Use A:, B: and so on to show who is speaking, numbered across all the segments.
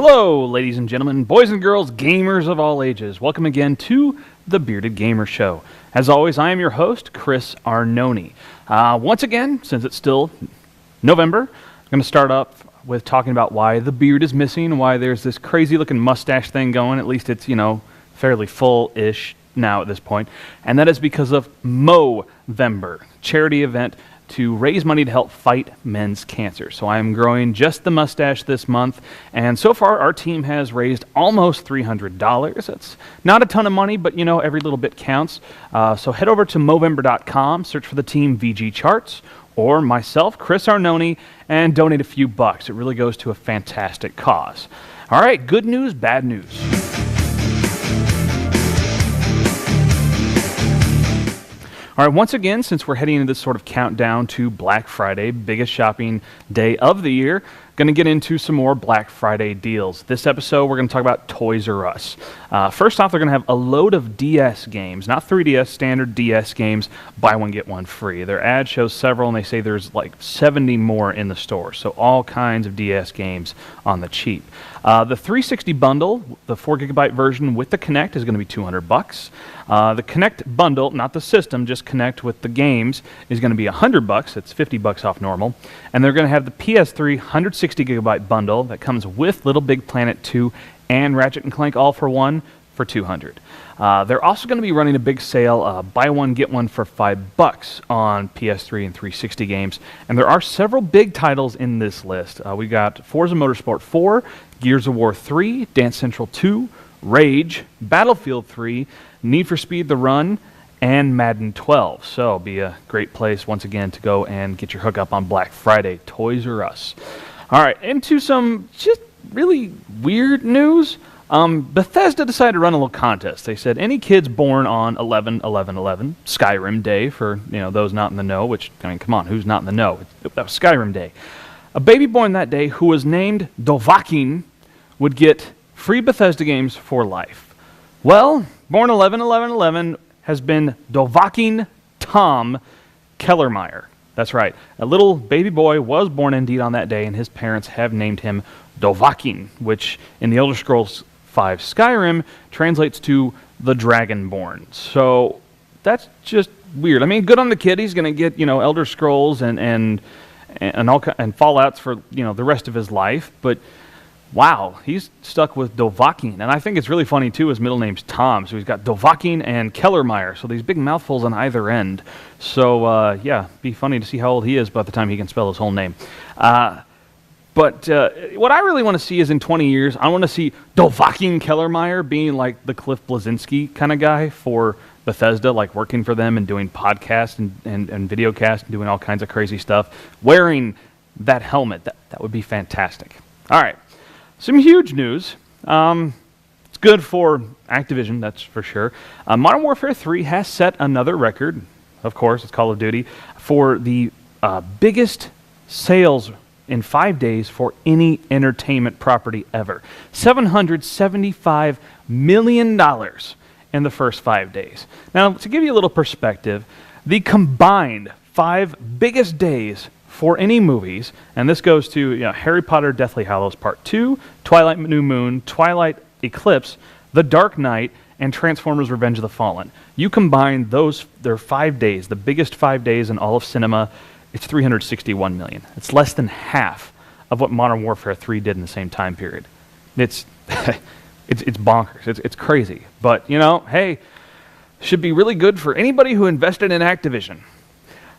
A: Hello, ladies and gentlemen, boys and girls, gamers of all ages. Welcome again to the Bearded Gamer Show. As always, I am your host, Chris Arnone. Once again, since it's still November, I'm going to start up with talking about why the beard is missing, why there's this crazy-looking mustache thing going. At least it's, fairly full-ish now at this point. And that is because of Movember, charity event to raise money to help fight men's cancer. So I am growing just the mustache this month, and so far our team has raised almost $300. That's not a ton of money, but every little bit counts. So head over to Movember.com, search for the team VG Charts, or myself, Chris Arnone, and donate a few bucks. It really goes to a fantastic cause. All right, good news, bad news. All right, once again, since we're heading into this sort of countdown to Black Friday, biggest shopping day of the year, going to get into some more Black Friday deals. This episode, we're going to talk about Toys R Us. First off, they're going to have a load of DS games, not 3DS, standard DS games, buy one, get one free. Their ad shows several, and they say there's like 70 more in the store, so all kinds of DS games on the cheap. The 360 bundle, the 4GB version with the Kinect, is going to be $200. The Kinect bundle, not the system, just Kinect with the games, is going to be $100. It's $50 off normal. And they're going to have the PS3 160GB bundle that comes with Little Big Planet 2 and Ratchet & Clank All for One for $200. They're also going to be running a big sale, buy one, get one for $5 on PS3 and 360 games. And there are several big titles in this list. We got Forza Motorsport 4, Gears of War 3, Dance Central 2, Rage, Battlefield 3, Need for Speed The Run, and Madden 12. So it'll be a great place once again to go and get your hookup on Black Friday, Toys R Us. All right, into some just really weird news. Bethesda decided to run a little contest. They said any kids born on 11/11/11, Skyrim Day for those not in the know. Which come on, who's not in the know? That was Skyrim Day. A baby born that day who was named Dovahkiin would get free Bethesda games for life. Well, born 11/11/11 has been Dovahkiin Tom Kellermeyer. That's right. A little baby boy was born indeed on that day, and his parents have named him Dovahkiin, which in the Elder Scrolls V Skyrim translates to the Dragonborn. So that's just weird. I mean, good on the kid. He's going to get Elder Scrolls and Fallouts for the rest of his life. But wow, he's stuck with Dovahkiin. And I think it's really funny too. His middle name's Tom, so he's got Dovahkiin and Kellermeyer. So these big mouthfuls on either end. So yeah, be funny to see how old he is by the time he can spell his whole name. But what I really want to see is in 20 years, I want to see Dovahkiin Kellermeyer being like the Cliff Bleszinski kind of guy for Bethesda, like working for them and doing podcasts and video casts and doing all kinds of crazy stuff, wearing that helmet. That would be fantastic. All right, some huge news. It's good for Activision, that's for sure. Modern Warfare 3 has set another record, of course, it's Call of Duty, for the biggest sales in 5 days for any entertainment property ever. $775 million in the first 5 days. Now, to give you a little perspective, the combined 5 biggest days for any movies, and this goes to Harry Potter Deathly Hallows Part 2, Twilight New Moon, Twilight Eclipse, The Dark Knight, and Transformers Revenge of the Fallen. You combine their 5 days, the biggest 5 days in all of cinema, it's $361 million. It's less than half of what Modern Warfare 3 did in the same time period. It's it's bonkers. It's crazy. But, hey, should be really good for anybody who invested in Activision.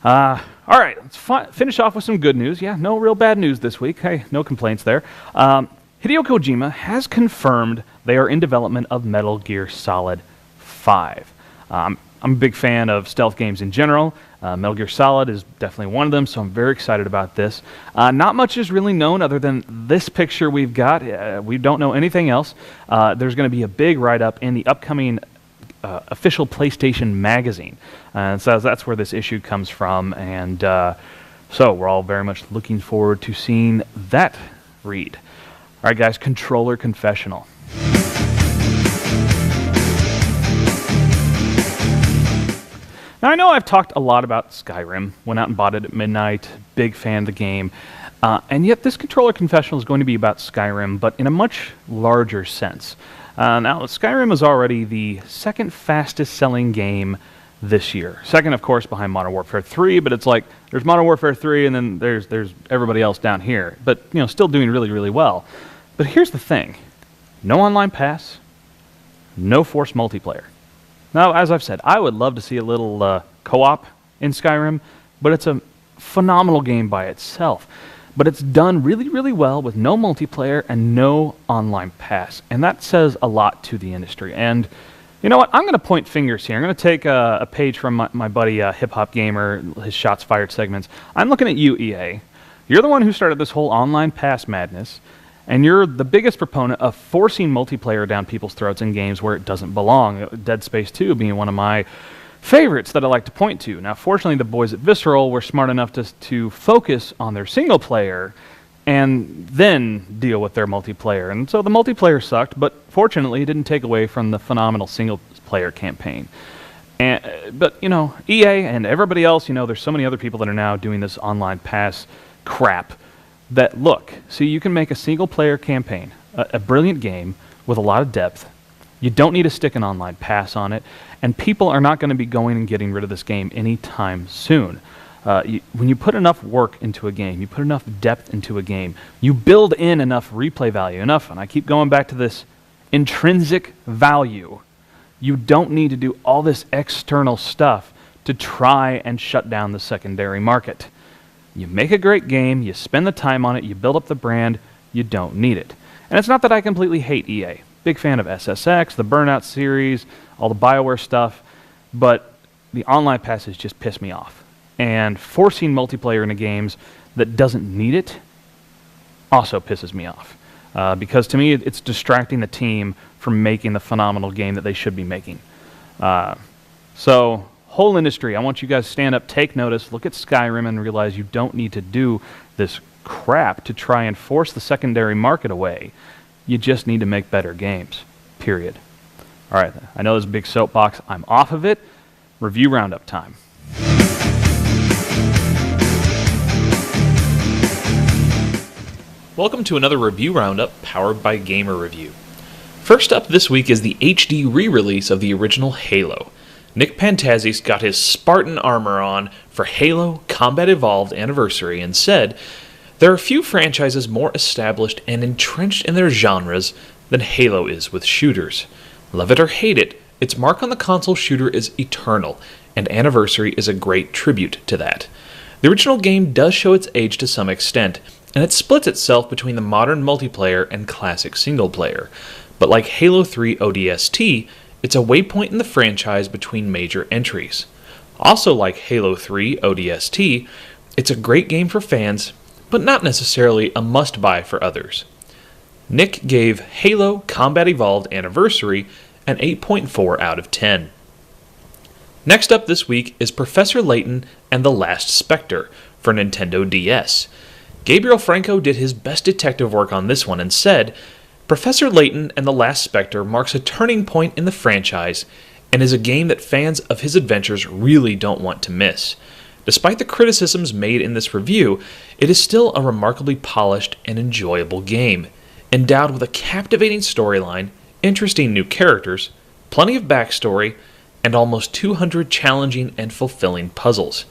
A: All right, let's finish off with some good news. Yeah, no real bad news this week. Hey, no complaints there. Hideo Kojima has confirmed they are in development of Metal Gear Solid 5. I'm a big fan of stealth games in general. Metal Gear Solid is definitely one of them, so I'm very excited about this. Not much is really known other than this picture we've got. We don't know anything else. There's going to be a big write-up in the upcoming official PlayStation magazine. So that's where this issue comes from, and so we're all very much looking forward to seeing that read. All right, guys, Controller Confessional. Now, I know I've talked a lot about Skyrim, went out and bought it at midnight, big fan of the game. And yet this controller confessional is going to be about Skyrim, but in a much larger sense. Now, Skyrim is already the second fastest selling game this year. Second, of course, behind Modern Warfare 3, but it's like there's Modern Warfare 3 and then there's everybody else down here. But, still doing really, really well. But here's the thing. No online pass, no forced multiplayer. Now, as I've said, I would love to see a little co-op in Skyrim, but it's a phenomenal game by itself. But it's done really, really well with no multiplayer and no online pass. And that says a lot to the industry. And you know what? I'm going to point fingers here. I'm going to take a page from my buddy Hip Hop Gamer, his Shots Fired segments. I'm looking at you, EA. You're the one who started this whole online pass madness. And you're the biggest proponent of forcing multiplayer down people's throats in games where it doesn't belong. Dead Space 2 being one of my favorites that I like to point to. Now, fortunately, the boys at Visceral were smart enough to focus on their single player and then deal with their multiplayer. And so the multiplayer sucked, but fortunately, it didn't take away from the phenomenal single player campaign. But EA and everybody else, there's so many other people that are now doing this online pass crap that look, so you can make a single player campaign, a brilliant game with a lot of depth. You don't need to stick an online pass on it, and people are not going to be going and getting rid of this game anytime soon. When you put enough work into a game, you put enough depth into a game, you build in enough replay value, and I keep going back to this intrinsic value. You don't need to do all this external stuff to try and shut down the secondary market. You make a great game, you spend the time on it, you build up the brand, you don't need it. And it's not that I completely hate EA. Big fan of SSX, the Burnout series, all the BioWare stuff, but the online passes just piss me off. And forcing multiplayer into games that doesn't need it also pisses me off. Because to me, it's distracting the team from making the phenomenal game that they should be making. So, whole industry, I want you guys to stand up, take notice, look at Skyrim and realize you don't need to do this crap to try and force the secondary market away. You just need to make better games, period. All right, I know this is a big soapbox. I'm off of it. Review Roundup time.
B: Welcome to another Review Roundup powered by Gamer Review. First up this week is the HD re-release of the original Halo. Nick Pantazis got his Spartan armor on for Halo Combat Evolved Anniversary and said, "There are few franchises more established and entrenched in their genres than Halo is with shooters. Love it or hate it, its mark on the console shooter is eternal, and Anniversary is a great tribute to that. The original game does show its age to some extent, and it splits itself between the modern multiplayer and classic single player. But like Halo 3 ODST, it's a waypoint in the franchise between major entries. Also like Halo 3 ODST, it's a great game for fans, but not necessarily a must-buy for others." Nick gave Halo Combat Evolved Anniversary an 8.4 out of 10. Next up this week is Professor Layton and the Last Specter for Nintendo DS. Gabriel Franco did his best detective work on this one and said, "Professor Layton and the Last Specter marks a turning point in the franchise and is a game that fans of his adventures really don't want to miss. Despite the criticisms made in this review, it is still a remarkably polished and enjoyable game, endowed with a captivating storyline, interesting new characters, plenty of backstory, and almost 200 challenging and fulfilling puzzles.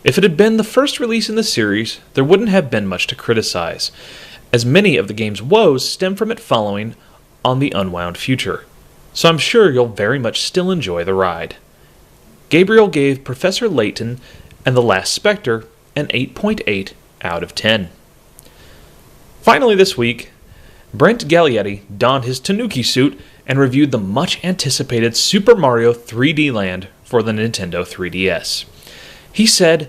B: If it had been the first release in the series, there wouldn't have been much to criticize, as many of the game's woes stem from it following on the unwound future. So I'm sure you'll very much still enjoy the ride." Gabriel gave Professor Layton and the Last Specter an 8.8 out of 10. Finally this week, Brent Gallietti donned his Tanuki suit and reviewed the much-anticipated Super Mario 3D Land for the Nintendo 3DS. He said,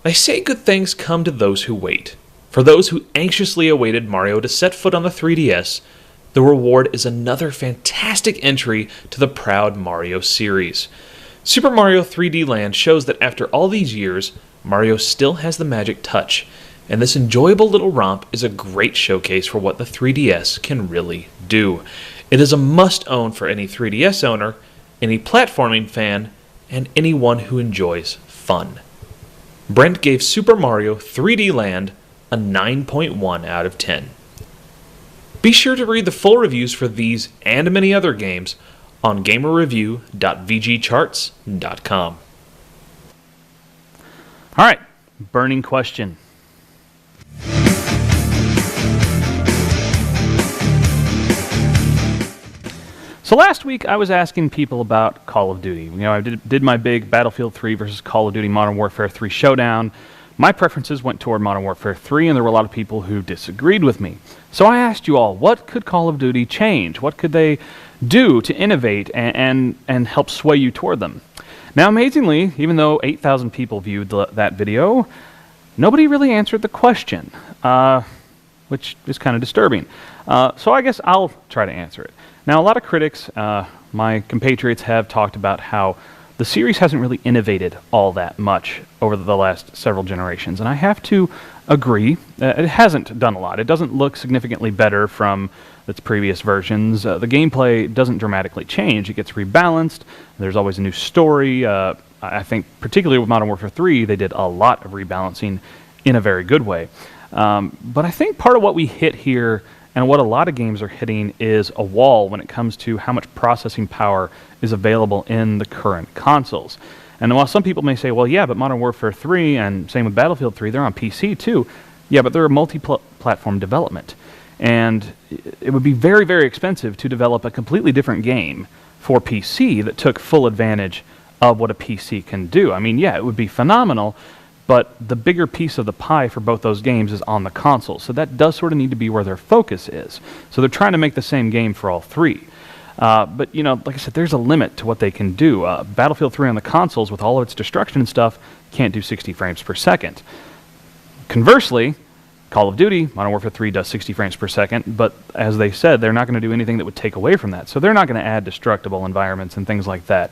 B: "They say good things come to those who wait. For those who anxiously awaited Mario to set foot on the 3DS, the reward is another fantastic entry to the proud Mario series. Super Mario 3D Land shows that after all these years, Mario still has the magic touch, and this enjoyable little romp is a great showcase for what the 3DS can really do. It is a must-own for any 3DS owner, any platforming fan, and anyone who enjoys fun." Brent gave Super Mario 3D Land a 9.1 out of 10. Be sure to read the full reviews for these and many other games on gamerreview.vgcharts.com.
A: All right, burning question. So last week I was asking people about Call of Duty. I did my big Battlefield 3 versus Call of Duty Modern Warfare 3 showdown. My preferences went toward Modern Warfare 3, and there were a lot of people who disagreed with me. So I asked you all, what could Call of Duty change? What could they do to innovate and help sway you toward them? Now, amazingly, even though 8,000 people viewed that video, nobody really answered the question, which is kind of disturbing. So I guess I'll try to answer it. Now, a lot of critics, my compatriots, have talked about how the series hasn't really innovated all that much over the last several generations, and I have to agree. It hasn't done a lot. It doesn't look significantly better from its previous versions. The gameplay doesn't dramatically change. It gets rebalanced. There's always a new story. I think particularly with Modern Warfare 3, they did a lot of rebalancing in a very good way. But I think part of what we hit here, and what a lot of games are hitting, is a wall when it comes to how much processing power is available in the current consoles. And while some people may say, well, yeah, but Modern Warfare 3 and same with Battlefield 3, they're on PC too. Yeah, but they're a multi-platform development. And it would be very, very expensive to develop a completely different game for PC that took full advantage of what a PC can do. I mean, yeah, it would be phenomenal, but the bigger piece of the pie for both those games is on the console. So that does sort of need to be where their focus is. So they're trying to make the same game for all three. But, like I said, there's a limit to what they can do. Battlefield 3 on the consoles, with all of its destruction and stuff, can't do 60 frames per second. Conversely, Call of Duty, Modern Warfare 3 does 60 frames per second, but as they said, they're not going to do anything that would take away from that. So they're not going to add destructible environments and things like that.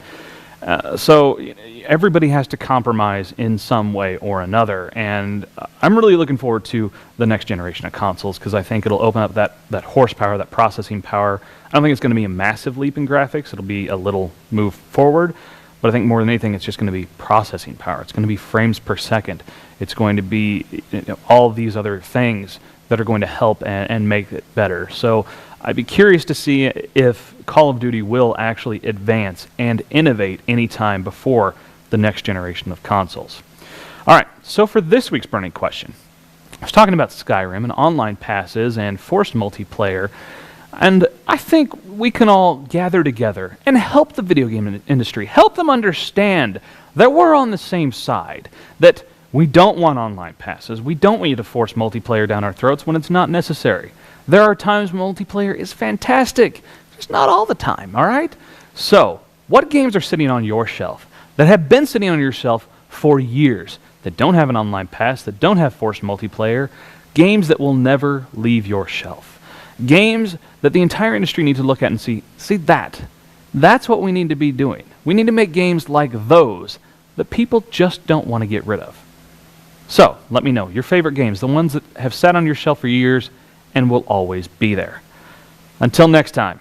A: So everybody has to compromise in some way or another, and I'm really looking forward to the next generation of consoles because I think it'll open up that horsepower, that processing power. I don't think it's going to be a massive leap in graphics. It'll be a little move forward, but I think more than anything, it's just going to be processing power. It's going to be frames per second. It's going to be all of these other things that are going to help and make it better. So I'd be curious to see if Call of Duty will actually advance and innovate any time before the next generation of consoles. All right, so for this week's burning question, I was talking about Skyrim and online passes and forced multiplayer, and I think we can all gather together and help the video game industry, help them understand that we're on the same side, that we don't want online passes, we don't want you to force multiplayer down our throats when it's not necessary. There are times multiplayer is fantastic, just not all the time, all right? So, what games are sitting on your shelf that have been sitting on your shelf for years, that don't have an online pass, that don't have forced multiplayer, games that will never leave your shelf? Games that the entire industry needs to look at and see that's what we need to be doing. We need to make games like those that people just don't want to get rid of. So, let me know your favorite games, the ones that have sat on your shelf for years and will always be there. Until next time.